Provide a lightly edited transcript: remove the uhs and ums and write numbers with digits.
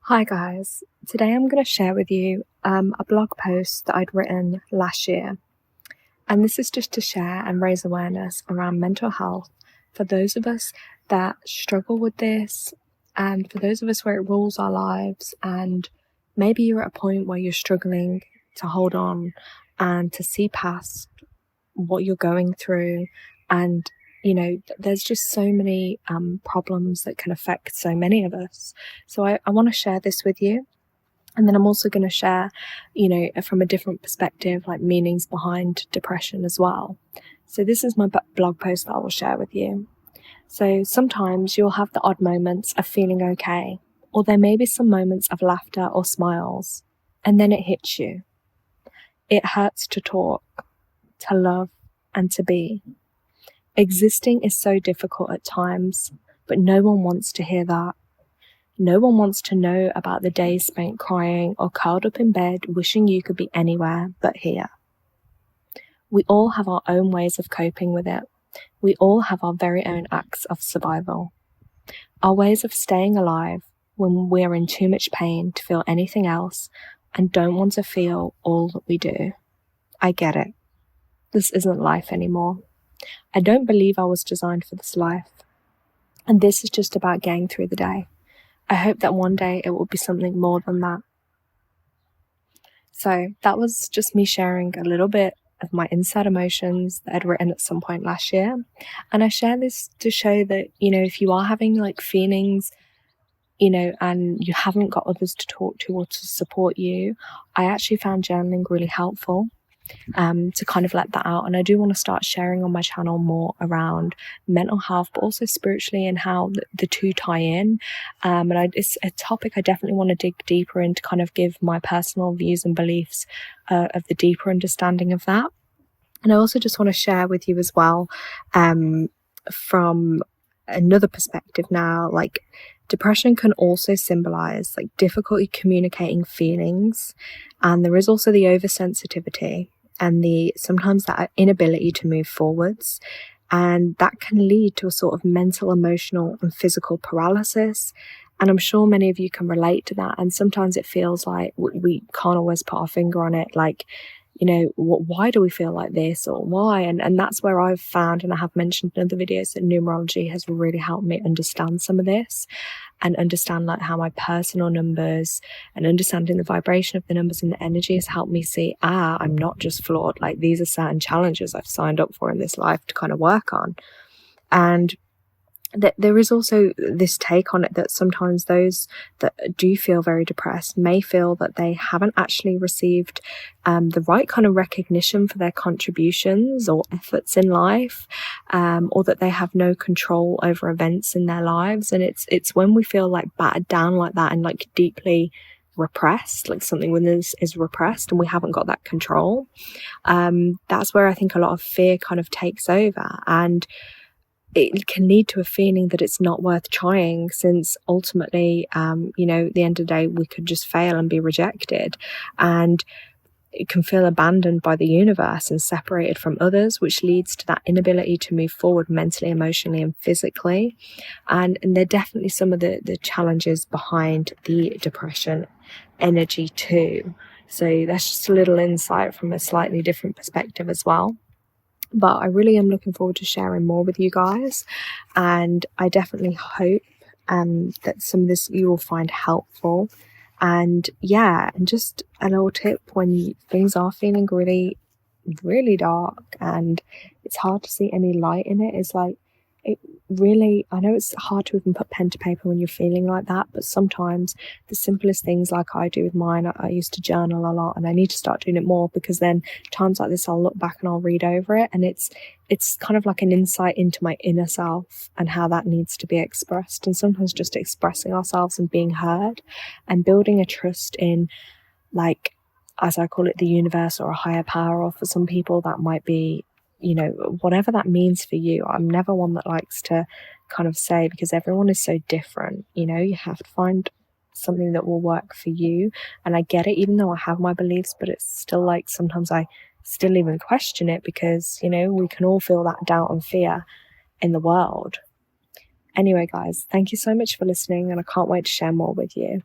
Hi guys, today I'm going to share with you a blog post that I'd written last year, and this is just to share and raise awareness around mental health for those of us that struggle with this, and for those of us where it rules our lives. And maybe you're at a point where you're struggling to hold on and to see past what you're going through, and there's just so many problems that can affect so many of us. So I want to share this with you, and then I'm also going to share from a different perspective, like meanings behind depression as well. So this is my blog post that I will share with you. So sometimes you'll have the odd moments of feeling okay, or there may be some moments of laughter or smiles, and then it hits you. It hurts to talk, to love, and to be. Existing is so difficult at times, but no one wants to hear that. No one wants to know about the days spent crying or curled up in bed wishing you could be anywhere but here. We all have our own ways of coping with it. We all have our very own acts of survival. Our ways of staying alive when we're in too much pain to feel anything else and don't want to feel all that we do. I get it. This isn't life anymore. I don't believe I was designed for this life. And this is just about getting through the day. I hope that one day it will be something more than that. So that was just me sharing a little bit of my inside emotions that I'd written at some point last year. And I share this to show that, if you are having like feelings, and you haven't got others to talk to or to support you, I actually found journaling really helpful. To kind of let that out. And I do want to start sharing on my channel more around mental health, but also spiritually, and how the two tie in. It's a topic I definitely want to dig deeper into, kind of give my personal views and beliefs of the deeper understanding of that. And I also just want to share with you as well, from another perspective now, like depression can also symbolize like difficulty communicating feelings, and there is also the oversensitivity and sometimes that inability to move forwards, and that can lead to a sort of mental, emotional and physical paralysis. And I'm sure many of you can relate to that, and sometimes it feels like we can't always put our finger on it, like why do we feel like this, or why? And that's where I've found, and I have mentioned in other videos, that numerology has really helped me understand some of this, and understand like how my personal numbers and understanding the vibration of the numbers and the energy has helped me see, I'm not just flawed, like these are certain challenges I've signed up for in this life to kind of work on. And that there is also this take on it that sometimes those that do feel very depressed may feel that they haven't actually received the right kind of recognition for their contributions or efforts in life, or that they have no control over events in their lives. And it's when we feel like battered down like that and like deeply repressed, like something within us is repressed and we haven't got that control, that's where I think a lot of fear kind of takes over, and it can lead to a feeling that it's not worth trying, since ultimately, at the end of the day, we could just fail and be rejected. And it can feel abandoned by the universe and separated from others, which leads to that inability to move forward mentally, emotionally, and physically. And they're definitely some of the challenges behind the depression energy too. So that's just a little insight from a slightly different perspective as well. But I really am looking forward to sharing more with you guys, and I definitely hope that some of this you will find helpful. And and just a little tip: when things are feeling really, really dark and it's hard to see any light in it, is like, it really, I know it's hard to even put pen to paper when you're feeling like that, but sometimes the simplest things, like I do with mine, I used to journal a lot, and I need to start doing it more, because then times like this I'll look back and I'll read over it, and it's kind of like an insight into my inner self and how that needs to be expressed. And sometimes just expressing ourselves and being heard and building a trust in, like, as I call it, the universe or a higher power, or for some people that might be, whatever that means for you. I'm never one that likes to kind of say, because everyone is so different, you have to find something that will work for you. And I get it, even though I have my beliefs, but it's still like sometimes I still even question it, because we can all feel that doubt and fear in the world. Anyway guys, thank you so much for listening, and I can't wait to share more with you.